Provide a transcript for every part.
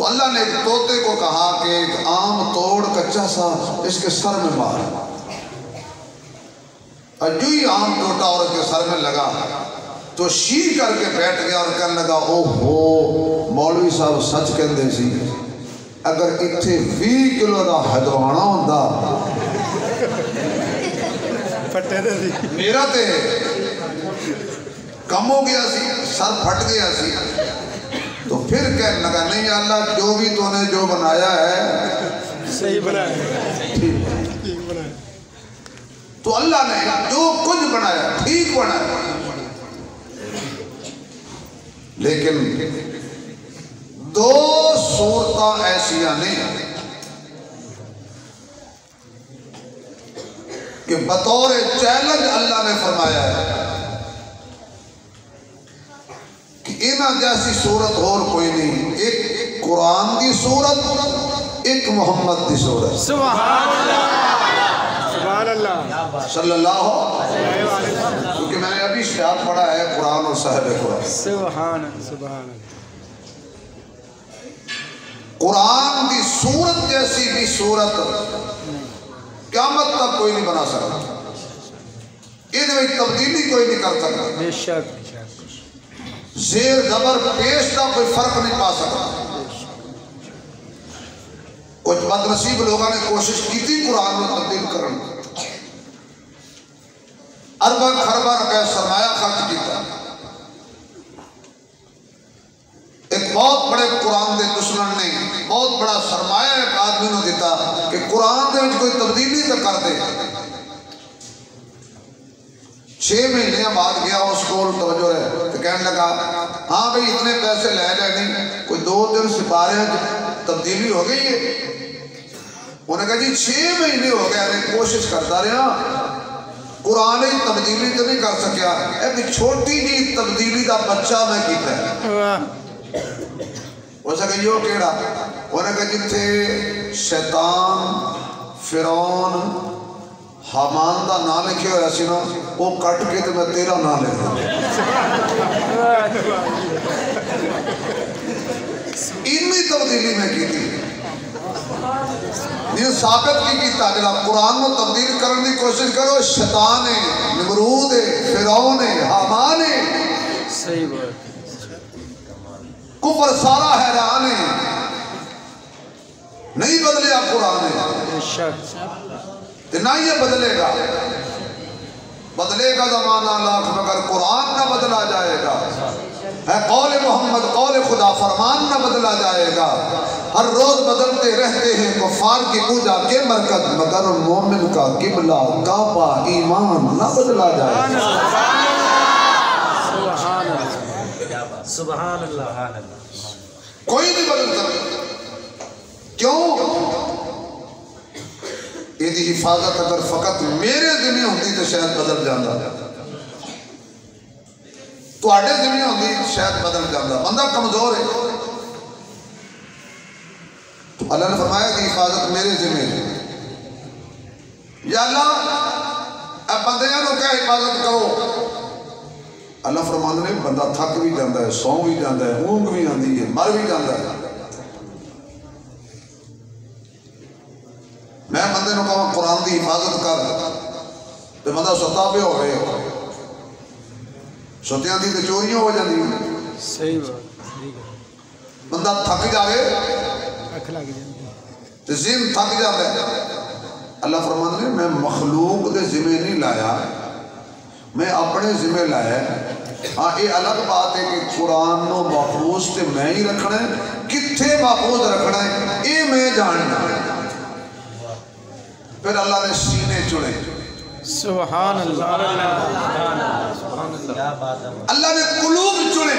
تو اللہ نے ایک طوطے کو کہا کہ ایک آم توڑ کچا سا اس کے سر میں مار، اور جو ہی آم ٹوٹا اور اس کے سر میں لگا تو شی کر کے بیٹھ گیا اور کہنے لگا او ہو مولوی صاحب سچ کہندے سی، اگر اتھے 20 کلو دا ہدوانا ہوندا میرا تے کم ہو گیا سی، سر پھٹ گیا سی۔ تو پھر کہنے لگا نہیں اللہ جو بھی تو نے جو بنایا ہے صحیح بنایا، ٹھیک بنایا، تو اللہ نے جو کچھ بنایا ٹھیک بنایا، لیکن دو صورتاں ایسیاں نہیں کہ بطور چیلنج اللہ نے فرمایا ہے کہ انہاں جیسی صورت اور کوئی نہیں، ایک قرآن دی صورت، ایک محمد دی صورت، سبحان اللہ، سبحان اللہ صلی اللہ علیہ وسلم، کیونکہ میں نے ابھی شاید پڑھا ہے قرآن اور صاحب قرآن، سبحان سبحان قرآن دی صورت جیسی بھی صورت قیامت تک کوئی نہیں بنا سکتا، ان میں تبدیلی کوئی نہیں کر سکتا، بے شک زیر زبر پیش کا کوئی فرق نہیں پا سکتا۔ کچھ بد نصیب لوگوں نے کوشش کی تھی قرآن میں تبدیل کرنے، ارباں خرباں روپے سرمایہ خرچ کیتا، ایک بہت بڑے قرآن دے دشمن نے بہت بڑا سرمایہ ایک آدمی نے دیتا کہ قرآن دے کوئی تبدیلی تو کر دے۔ 6 مہینے بعد گیا اس کو توجہ ہے تو کہنے لگا ہاں بھئی اتنے پیسے لے لے نہیں، کوئی 2 دن سپارے تبدیلی ہو گئی ہے؟ انہوں نے کہا جی 6 مہینے ہو گئے میں کوشش کرتا رہا، قرآن ہی تبدیلی تو نہیں کر سکیا، ایک چھوٹی جی تبدیلی دا بچہ میں کیتا ہے۔ وہ سکے یہ کیڑا؟ انہوں نے کہا جتھے شیطان فرعون حامان دا نام لکھے ہویا سی نا وہ کٹ کے تو میں تیرا نام لکھ دوں، اتنی تبدیلی میں کی تھی، یہ ثابت کی تاجرہ قرآن میں تبدیل کرنے کی کوشش کرو، شیطان ہے، نمرود ہے، فرعون ہے، حامان ہے، صحیح بات، کفر سارا حیران ہے، نہیں بدلیا قرآن ہے، بے شک نہ یہ بدلے گا، بدلے گا زمانہ لاکھ مگر قرآن نہ بدلا جائے گا، ہے قول محمد قول خدا فرمان نہ بدلا جائے گا، ہر روز بدلتے رہتے ہیں کفار کی پوجا کے مرکز مگر مومن کا قبلہ کعبہ ایمان نہ بدلا جائے گا۔ سبحان اللہ، کوئی نہیں بدل سکتا، کیوں؟ یہ حفاظت اگر فقط میرے ذمہ ہوتی تو شاید بدل جاندہ، تو آڑے ذمہ ہوتی شاید بدل جاندہ، بندہ کمزور ہے، تو اللہ نے فرمایا کہ حفاظت میرے ذمہ ہے، یا اللہ اب بندیاں نو کیا حفاظت کرو؟ اللہ فرمانے نے بندہ تھک بھی جاندہ ہے، سو بھی جاندہ ہے، اونگ بھی آندی ہے، مر بھی جاندہ ہے، میں بندے نو کہا قرآن دی حفاظت کر تو بندہ ستا پہ ہو گئے، ستیاں دی تو چوریاں ہو جاندی، صحیح بات، بندہ تھک جاوے اخلاق جاندی، تو ذہن تھک جاتا ہے۔ اللہ فرمانے نے میں مخلوق دے ذمہ نہیں لایا، میں اپنے ذمہ لایا ہے۔ ہاں یہ الگ بات ہے کہ قرآن نو محفوظ تے میں ہی رکھنا ہے، کتھے محفوظ رکھنا ہے یہ میں جاننا ہے۔ پھر اللہ نے سینے چڑے، سبحان اللہ، اللہ نے قلوب چڑے،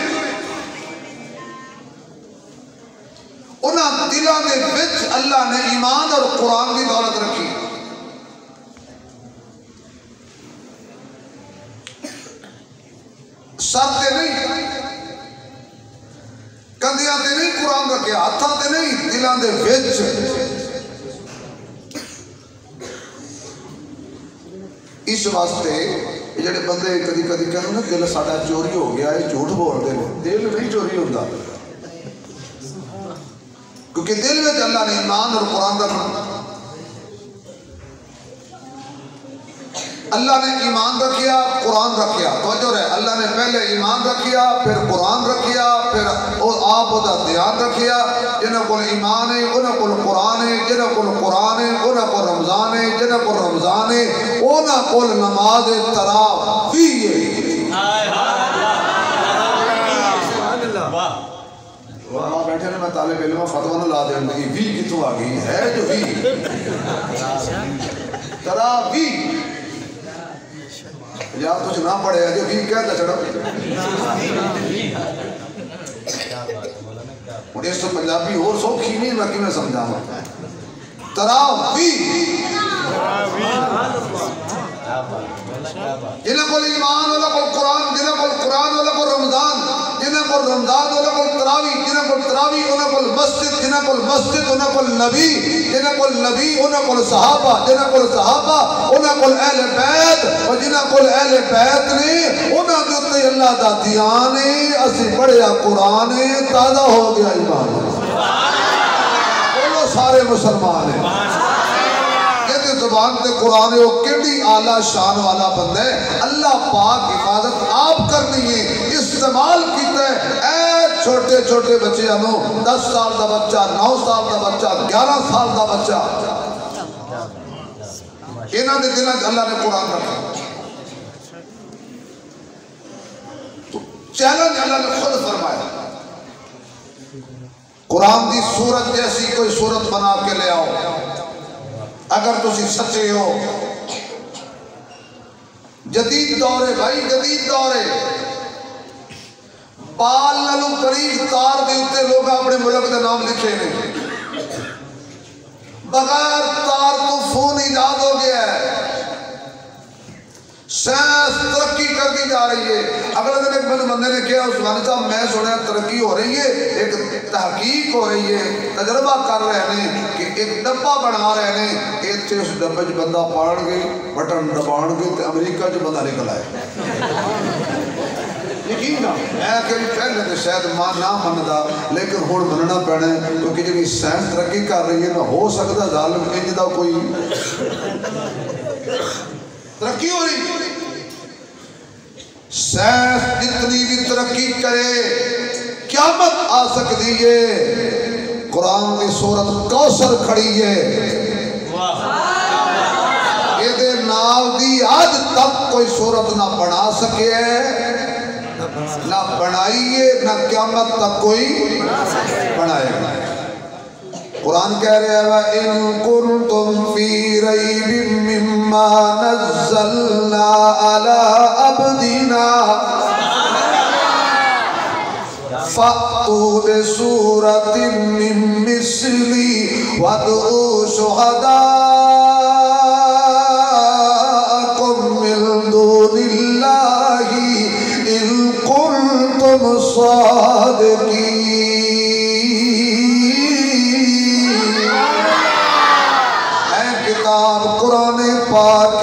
انہاں دلوں دے وچ اللہ نے ایمان اور قرآن کی دولت رکھی۔ سر تے نہیں، کندیاں تے نہیں قرآن رکھے، ہاتھاں تے نہیں، دلوں دے وچ۔ اس واسطے جڑے بندے کدی کدی کہتے ہیں دل ساڈا چوری ہو گیا، یہ جھوٹ بول دے، دل نہیں چوری ہوتا، کیونکہ دل میں اللہ نے ایمان اور قرآن رکھنا. اللہ نے ایمان رکھیا قرآن رکھیا. توجہ رہے, اللہ نے پہلے ایمان رکھیا پھر قرآن رکھیا پھر آپ دا دھیان رکھیا. جنہاں کو ایمان ہے انہاں کو قرآن ہے, جنہاں کو قرآن ہے انہاں کو رمضان ہے, جنہاں کو رمضان ہے انہاں کو نماز تراویح ہے. وہاں بیٹھے نے میں طالب علم فتوہ نہ لا دیں گی وی کتوں آ گئی ہے جو وی تراویح یا کچھ نہ پڑھے جو بھی کہتا چھڑا. اور اس تو پنجابی اور سوکھی نہیں میں کیوں سمجھا ہوں. تراویح جنہیں کو ایمان والا کو قرآن, جنہیں کو قرآن والا کو رمضان, جنہیں کو رمضان والا کو تراویح, جنہیں کو تراویح انہیں کو مسجد, جنہیں کو مسجد انہیں کو نبی, جنہیں کو نبی انہیں کو صحابہ, جنہیں کو صحابہ انہیں کو اہل بیت, اور جنہیں کو اہل بیت نے انہیں جو اللہ دا دیان ہے اسی بڑھیا قرآن ہے تازہ ہو گیا ایمان. بولو سارے مسلمان ہیں. زبان تے قرآن ہے وہ کیڑی اعلیٰ شان والا بندہ ہے. اللہ پاک حفاظت آپ کرنی ہے, استعمال کیتا ہے. اے چھوٹے چھوٹے بچے انہوں 10 سال دا بچہ, 9 سال دا بچہ, 11 سال دا بچہ, انہاں دے دلوں اللہ نے قرآن رکھا. چیلنج اللہ نے خود فرمایا قرآن دی صورت جیسی کوئی صورت بنا کے لے آؤ اگر تسی سچے ہو. جدید دور ہے بھائی, جدید دور ہے. پال نلو قریب تار دے اتے لوگ اپنے ملک دے نام لکھے نے. بغیر تار تو فون ایجاد ہو گیا ہے. سائنس ترقی کر دی جا رہی ہے. اگلے دن ایک بندے نے کہا عثمانی صاحب میں سنیا ترقی ہو رہی ہے, ایک تحقیق ہو رہی ہے, تجربہ کر رہے ہیں کہ ایک ڈبہ بنا رہے ہیں, ایتھے اس ڈبے جو بندہ پاڑ گئے بٹن دبان گئے تو امریکہ جو بندہ نکل آئے. یقین نہ میں کہ پہلے تو شاید مان نہ مندا لیکن ہن مننا پینا ہے کیونکہ جی سائنس ترقی کر رہی ہے نہ ہو سکتا ظالم انج دا کوئی ترقی ہو رہی. سائنس جتنی بھی ترقی کرے قیامت آ سکتی ہے. قرآن کی سورت کوثر کھڑی ہے, یہ دے نال دی آج تک کوئی سورت نہ بنا سکے ہے, نہ بنائیے, نہ قیامت تک کوئی بنائے گا. قرآن کہہ رہے ہیں وَإِن كُنْتُمْ فِي رَيْبٍ مِّمَّا نَزَّلْنَا عَلَىٰ عَبْدِنَا فَأْتُوا بِسُورَةٍ مِّن مِّثْلِهِ وَادْعُوا شُهَدَاءَكُم مِّن دُونِ اللَّهِ إِن كُنتُمْ صَادِقِينَ. قرآن پاک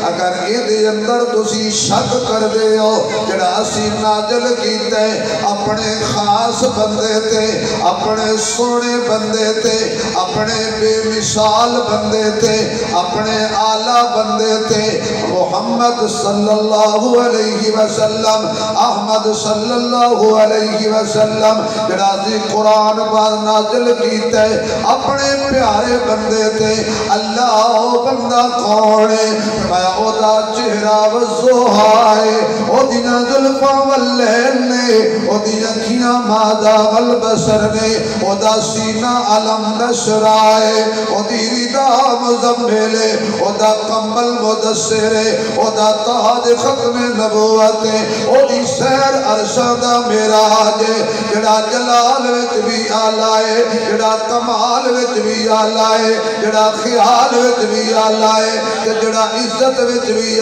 اگر یہ اندر تسی شک کر دے ہو جڑا اسی نازل کیتا ہے اپنے خاص بندے تے, اپنے سونے بندے تے, اپنے بے مثال بندے تے, اپنے اعلیٰ بندے تے, محمد صلی اللہ علیہ وسلم, احمد صلی اللہ علیہ وسلم جڑا اسی قرآن پاک نازل کیتا ہے اپنے پیارے بندے تے. اللہ بندہ کون ہے؟ میں او دا چہرہ وزوہا ہے, او دینا ظلفہ واللین نے, او دی اکھیاں مادہ والبسر نے, او دا سینہ علم نشرہ ہے, او دی ردہ مزمل ہے, او دا کمبل مدسر ہے, او دا تاج ختم نبوت ہے, او دی سیر ارشدہ میراج ہے. جڑا جلال وچ بھی آلہ ہے, جڑا کمال وچ بھی آلہ ہے, جڑا خیال وچ بھی آلہ ہے, جڑا عزت وچ بھی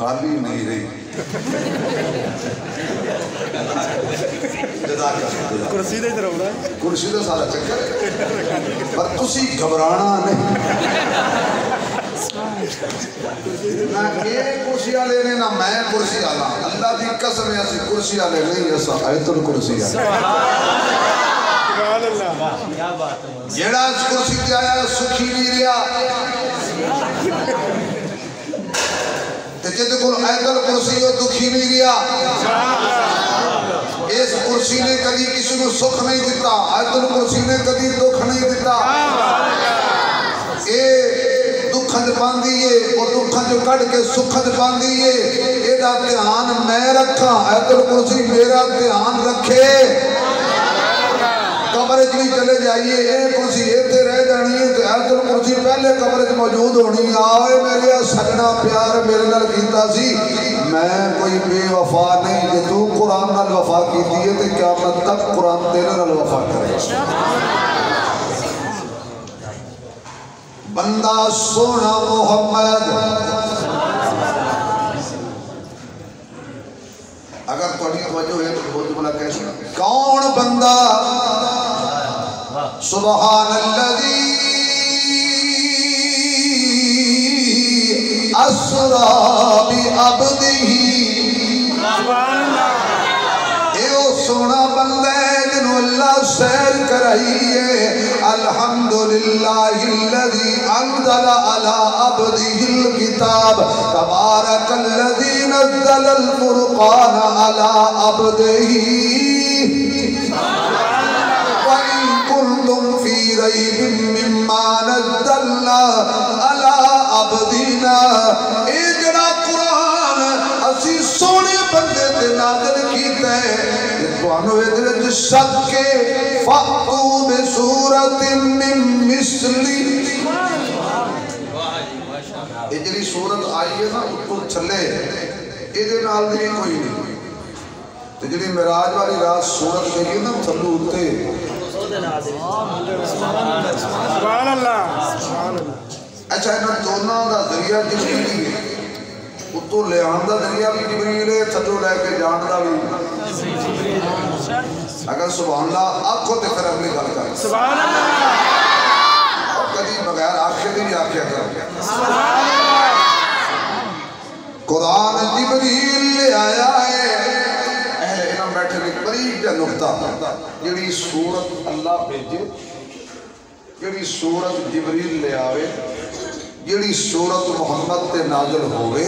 خالی نہیں رہی کرسی دے طرف رہا کرسی دا سارا چکر ہے پر تسی گھبرانا نہیں نہ یہ کرسی والے نے نہ میں کرسی والا اللہ دی قسم ہے اسی کرسی والے نہیں ایسا آیت الکرسی ہے سبحان اللہ جیڑا اس کرسی تے آیا سکھی نہیں رہا تے جے کول آیت الکرسی ہو دکھی نہیں رہا اس کرسی نے کبھی کسی کو سکھ نہیں دیتا آیت الکرسی نے کبھی دکھ نہیں دیتا اے دکھن باندھیے اور دکھن جو کٹ کے سکھن باندھیے ایڈا دھیان میں رکھا آیت الکرسی میرا دھیان رکھے قبر جی چلے جائیے اے کرسی ایتے رہ جانی ہے تو آیت الکرسی پہلے قبر جی موجود ہونی آئے میرے سجنا پیار میرے نال کیتا سی میں کوئی بے وفا نہیں کہ تو قرآن نال وفا کی دیئے تے قیامت تک قرآن تیرے نال وفا کرے بندہ سونا محمد اگر توڑی توجہ ہے تو بہت بلا کیسے کون بندہ سبحان اللذی اسرا بعبدہ ایو سونا بندہ ہے جنہوں اللہ سیر کرائیے الحمدللہ الذی انزل علی عبدہ الکتاب تبارک الذی نزل الفرقان علی عبدہ وَإِن كُنتُمْ فِي رَيْبٍ مِّمَّا نَزَّلْنَا عَلَىٰ عَبْدِنَا اے جڑا قرآن اسی سونے بندے تے نازل کیتا ہے توانو ادھر شک کے فَأْتُوا بِسُورَةٍ مِّن مِثْلِهِ یہ جڑی سورت آئی ہے نا اوپر چھلے ادھے نال دی کوئی نہیں تو جڑی معراج والی رات سورت گئی ہے نا تھلو ہوتے سبحان اللہ اچھا انہاں دونوں دا ذریعہ جبریل ہے اتو لے آن دا ذریعہ بھی جبریل ہے تھلو لے کے جان دا بھی اگر سبحان اللہ آنکھوں تے پھر اگلی گل کر سبحان اللہ اور کبھی بغیر آنکھیں بھی آنکھیں کر قرآن جبریل لے آیا ہے اہل علم بیٹھے بھی قریب جا نقطہ جڑی سورت اللہ بھیجے جڑی سورت جبریل لے آوے جڑی سورت محمد تے نازل ہوئے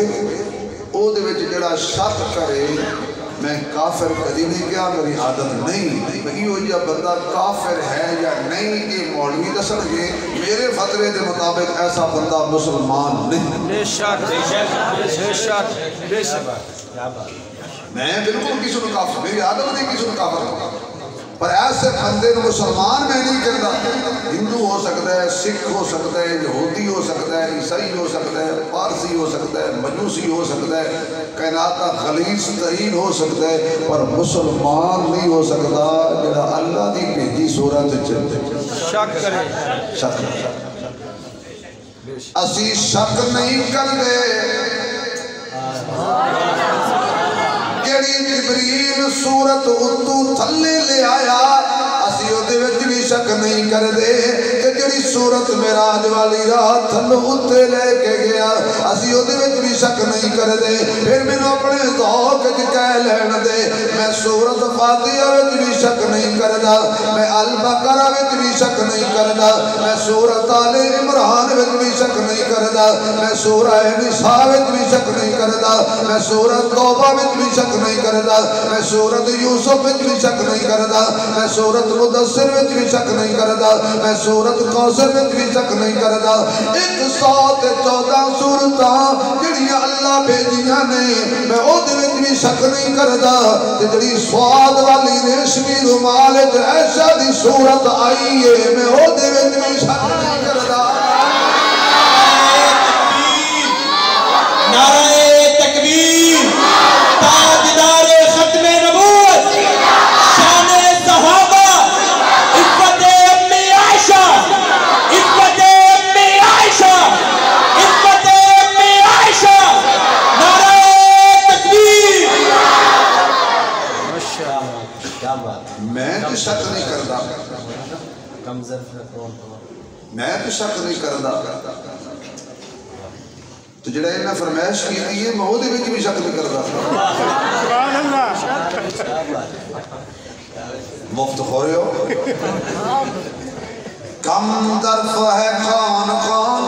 او دے وچ جڑا شک کرے میں کافر کدی نہیں کیا میری عادت نہیں بھئی ہو جا بندہ کافر ہے یا نہیں یہ مولوی دسن گے میرے فترے دے مطابق ایسا بندہ مسلمان نہیں بے شک بے شک بے شک میں بالکل کسی نے کافر میری عادت نہیں کسی نے کافر پر ایسے بندے نے مسلمان میں نہیں کرتا ہندو ہو سکتا ہے سکھ ہو سکتا ہے یہودی ہو سکتا ہے عیسائی ہو سکتا ہے پارسی ہو سکتا ہے مجوسی ہو سکتا ہے کائنات خلیص ترین ہو سکتا ہے پر مسلمان نہیں ہو سکتا جڑا اللہ دی بھیجی صورت چلتے شک کرے شک اسی شک نہیں کرتے جڑی جبریل صورت اتو تھلے لے آیا اسی او دے وچ بھی شک نہیں کر دے کہ جڑی صورت معراج والی رات تھلو اتے لے کے گیا اسی او دے وچ بھی شک نہیں کر دے پھر مینوں اپنے ذوق وچ کہہ لین دے میں صورت فاتحہ وچ بھی شک نہیں کردا میں البقرہ وچ بھی شک نہیں کردا میں سورۃ آل عمران وچ بھی شک نہیں کردا میں سورہ نساء وچ بھی شک نہیں کردا میں سورۃ توبہ وچ بھی شک نہیں کردا میں سورۃ یوسف وچ بھی شک نہیں کردا میں سورۃ مدثر وچ بھی شک نہیں کردا میں سورۃ کوثر وچ بھی شک نہیں کردا 114 سورتاں جڑیاں اللہ بھیجیاں نے میں او دے وچ بھی شک نہیں کردا تے جڑی سواد والی ریشمی رومال وچ عائشہ دی صورت آئی ہے میں او دے وچ بھی شک نہیں کردا نعرہ تکبیر تاجدار ختم نبوت شان صحابہ عزت امی عائشہ عزت امی عائشہ عزت امی عائشہ نعرہ شک نہیں کردا تو جڑا انہاں فرمائش کی ہے میں وہ بھی شک نہیں کردا سبحان اللہ مفت ہو رہے ہو کم ظرف ہے کون کون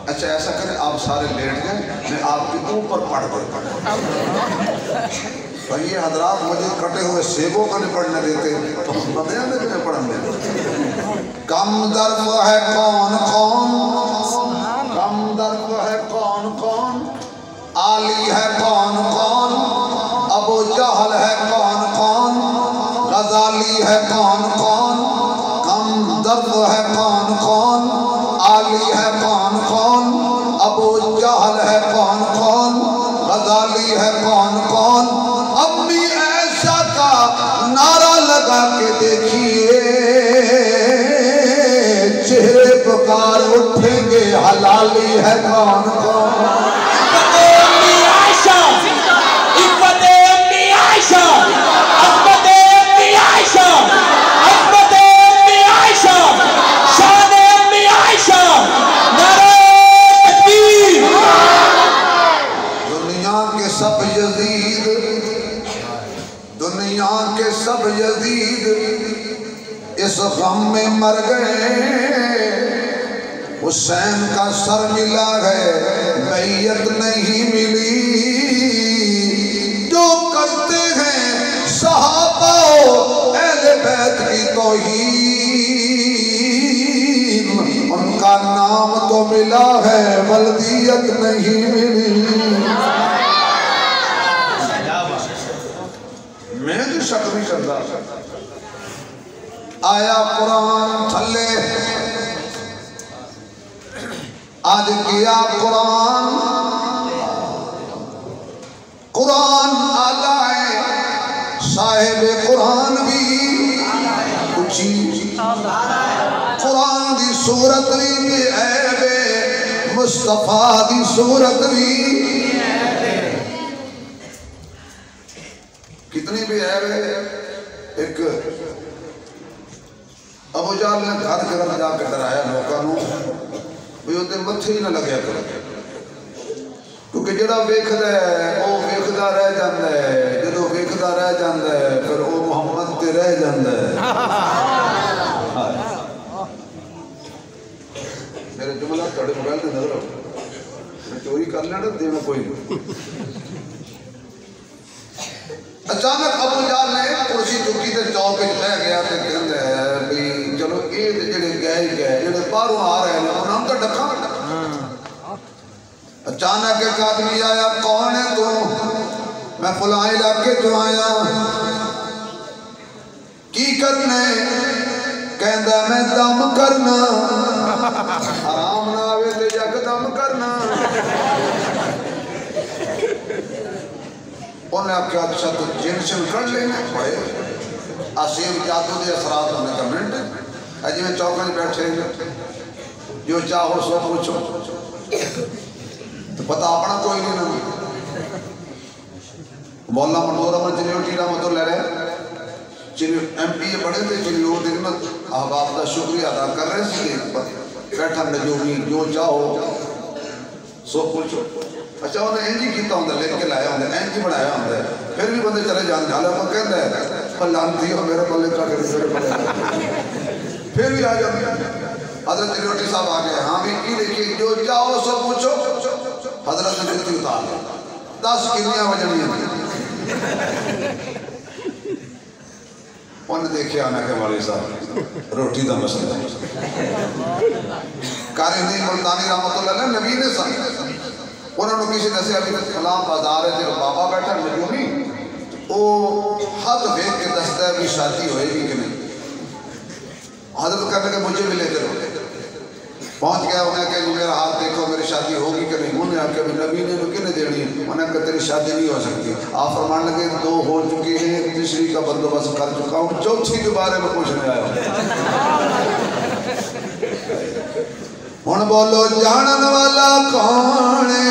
اچھا ایسا کریں آپ سارے لیٹ گئے میں آپ کے اوپر پڑھ بھائی یہ حضرات مجھے کٹے ہوئے سیبوں کا نہیں پڑھنے دیتے تو بندیاں نے بھی پڑھن دے کم ظرف ہے کون کون کم ظرف ہے کون کون عالی ہے کون کون ابو جہل ہے کون کون غزالی ہے کون کون کم ظرف ہے کون کون عالی ہے کون کون ابو جہل ہے کون کون غزالی ہے کون کون امی عائشہ کا نعرہ لگا کے دیکھیے چہرے پکار اٹھیں گے حلالی ہے کون کون امی عائشہ عفت امی عائشہ عصمت امی عائشہ عصمت امی عائشہ شان امی عائشہ نعرہ تکبیر دنیا کے سب یزید دنیا کے سب یزید اس غم میں مر گئے حسین کا سر ملا ہے بیعت نہیں ملی جو کرتے ہیں صحابہ اہل بیت کی توہین ان کا نام تو ملا ہے ولدیت نہیں ملی میں جو شک نہیں کرتا آیا قرآن تھلے آج کیا قرآن قرآن آلہ ہے صاحب قرآن بھی کچھی قرآن دی صورت بھی بے عیب مصطفیٰ دی صورت بھی کتنی بھی عیب ہے ایک ابو جہل نے گھر کے اندر جا کے ڈرایا لوکاں نوں بھی وہ متھے ہی نہ لگیا کرو کیونکہ جڑا ویکھدا ہے وہ ویکھدا رہ جاندا ہے جدوں ویکھدا رہ جاندا ہے پھر وہ محمد تے رہ جاندا ہے میرے جملہ تھوڑے موبائل تے نظر آؤ میں چوری کر لینا دینا کوئی نہیں اچانک ابو جہل نے کرسی چکی تے چوک وچ بیٹھ گیا تے کہندا ہے بھی چلو اے تے جڑے گئے جڑے باہروں آ رہے ہیں انہاں نوں تے ڈکھا اچانک ایک آدمی آیا کون ہے تو میں فلاں علاقے تو آیا کی کرنے کہندا میں دم کرنا حرام نہ آوے تے یک دم کرنا انہیں آپ کے اچھا تو جنشن کر لینا بھائی آسیب جادو دے اثرات ہونے کا منٹ اجی میں چوکن بیٹھے جو چاہو سو پوچھو تو پتہ اپنا کوئی نہیں نہ مولا منظور احمد چنیوٹی رحمت اللہ علیہ ایم پی اے بڑے تھے چنیوٹی خدمت احباب کا شکریہ ادا کر رہے تھے بیٹھا نجومی جو چاہو سو پوچھو اچھا انہیں اینجی کیتا ہوندہ لکھ کے لایا ہوندہ اینجی بڑھایا ہوندہ پھر بھی بندے چلے جان جالا وہ کہتا ہے پلانتی ہو میرے پلے کا کری میرے پلے کا پھر بھی آ جاؤں حضرت چنیوٹی صاحب آگئے ہاں بھی کی لکھی جو چاہو سو پوچھو حضرت نے جلتی اتار لیا 10 کنیاں وجنیاں انہیں دیکھے آنا کہ والی صاحب روٹی دا مسئلہ کاری نہیں ملتانی رحمت اللہ علیہ نبی نے سن انہوں نے کسی نے سے ابھی فلاں بازار ہے جو بابا بیٹھا نجومی وہ حد بیک کے دستہ ہے بھی شادی ہوئے گی کہ نہیں حضرت کہنے کہ مجھے بھی لے چلو پہنچ گیا انہیں کہ میرا ہاتھ دیکھو میری شادی ہوگی کہ نہیں انہیں آکے بھی نبی نے کیوں نہیں دینی انہیں کہ تیری شادی نہیں ہو سکتی آپ فرمان لگے 2 ہو چکی ہیں ایک تیسری کا بندوبست کر چکا ہوں چوتھی کے بارے میں پوچھنے آیا ہوں بولو جانن والا کون ہے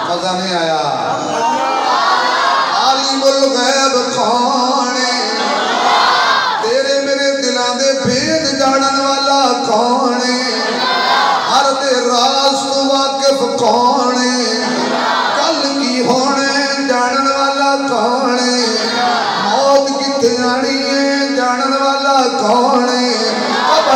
مزہ نہیں آیا عالم الغیب کون ہے تیرے میرے دل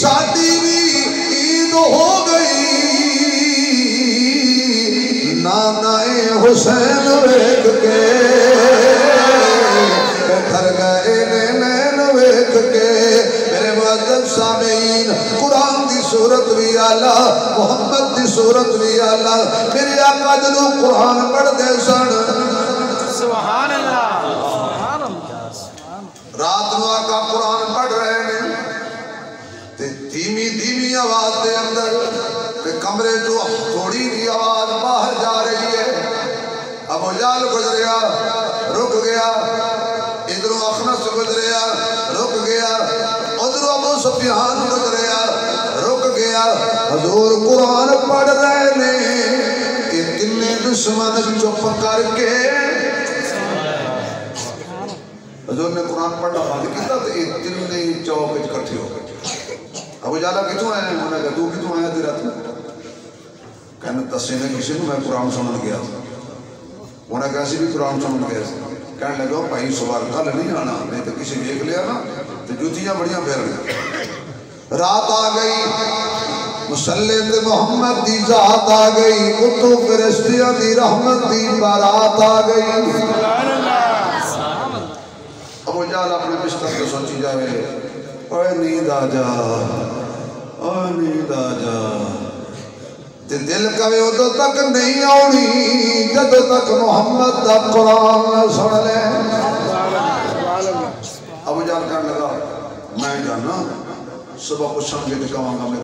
ساڈی بھی عید ہو گئی نانا حسین ویکھ کے تھر گئے نین ویکھ کے میرے معزز سامعین قرآن دی صورت بھی آلہ محمد دی صورت بھی آلہ میرے آقا جدو قرآن پڑھ دے سن سبحان اللہ رات نو آقا قرآن پڑھ رہے ہیں دھیمی دھیمی آواز دے اندر کمرے جو تھوڑی دی آواز باہر جا رہی ہے ابو جہل گزریا رک گیا ادھروں اخنس گزریا رک گیا ادھروں ابو سفیان گزریا رک گیا حضور قرآن پڑھ رہے نے کہ تینے دشمن چپ کر کے حضور نے قرآن پڑھنا بند کیا تو یہ تینے چوک اکٹھے ہو گئے ابو جہل کتوں آئے ہیں انہوں نے کہا تو کتوں آیا تیرا تو کہنے دسے نے کسی نے میں قرآن سنن گیا تھا انہوں نے کہا سی بھی قرآن سنن گیا تھا کہنے لگا بھائی سوال کل نہیں آنا نہیں تو کسی دیکھ لیا نا تو جوتیاں بڑیاں پھیر گئے رات آ گئی مسلم دے محمد دی ذات آ گئی اتو فرشتیاں دی رحمت دی بارات آ گئی ابو جہل اپنے بستر کو سوچی جاوے اوے نیند آ جا اوے نیند آ جا تے دل کہے ادو تک نہیں آنی جدو تک محمد دا قرآن سن لے ابو جہل کہنے لگا میں جانا صبح پوچھاں گے کہ کہاں گا میں